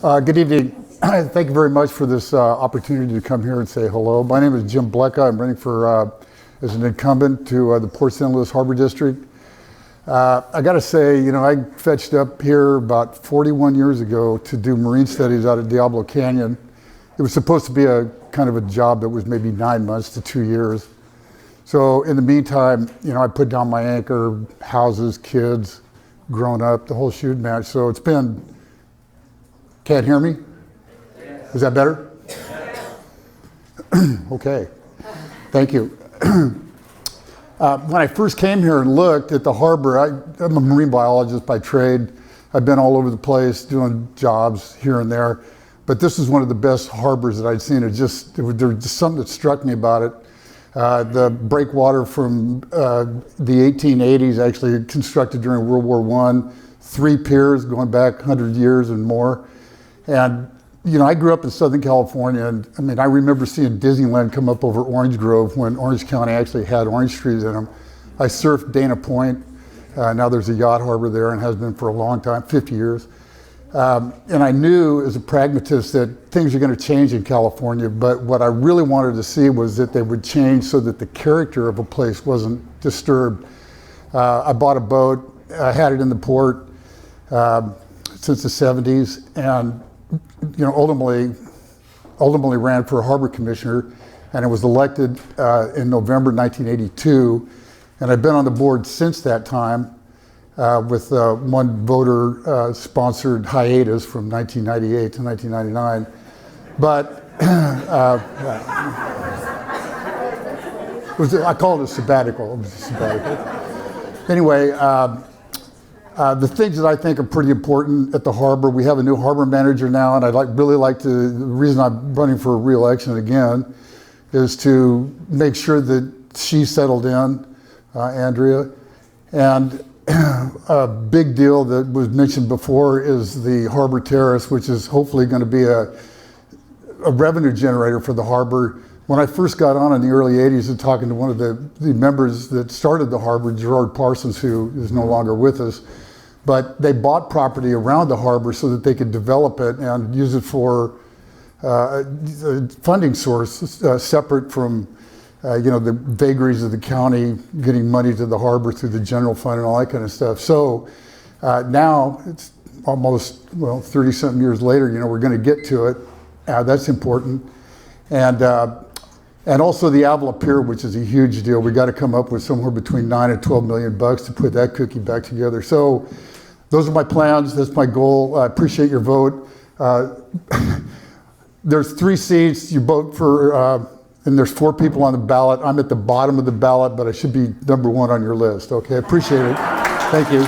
Good evening. Thank you very much for this opportunity to come here and say hello. My name is Jim Blecha. I'm running for as an incumbent to the Port St. Louis Harbor District. I got to say, I fetched up here about 41 years ago to do marine studies out at Diablo Canyon. It was supposed to be a kind of a job that was maybe 9 months to 2 years. So in the meantime, I put down my anchor, houses, kids, grown up, the whole shoot match. So it's been, can't hear me? Yes. Is that better? Yes. Okay, thank you. When I first came here and looked at the harbor, I'm a marine biologist by trade. I've been all over the place doing jobs here and there, but this is one of the best harbors that I'd seen. There was just something that struck me about it. The breakwater from the 1880s, actually constructed during World War I, 3 piers going back 100 years and more. And I grew up in Southern California, and I remember seeing Disneyland come up over Orange Grove when Orange County actually had orange trees in them. I surfed Dana Point. Now there's a yacht harbor there and has been for a long time, 50 years. And I knew as a pragmatist that things are going to change in California, but what I really wanted to see was that they would change so that the character of a place wasn't disturbed. I bought a boat, I had it in the port since the 70s, and ultimately ran for a harbor commissioner, and I was elected in November 1982, and I've been on the board since that time with one voter sponsored hiatus from 1998 to 1999. But I call it a sabbatical. It was a sabbatical. Anyway, the things that I think are pretty important at the harbor, we have a new harbor manager now, and the reason I'm running for re-election again is to make sure that she's settled in, Andrea. And a big deal that was mentioned before is the harbor terrace, which is hopefully going to be a revenue generator for the harbor. When I first got on in the early 80s and talking to one of the members that started the harbor, Gerard Parsons, who is no longer with us, but they bought property around the harbor so that they could develop it and use it for a funding source separate from the vagaries of the county getting money to the harbor through the general fund and all that kind of stuff. So now it's almost, 30-something years later, we're going to get to it. That's important. And also the Avila Pier, which is a huge deal. We got to come up with somewhere between $9 and $12 million to put that cookie back together. So those are my plans. That's my goal. I appreciate your vote. There's 3 seats. You vote for, and there's 4 people on the ballot. I'm at the bottom of the ballot, but I should be number 1 on your list. Okay, appreciate it. Thank you.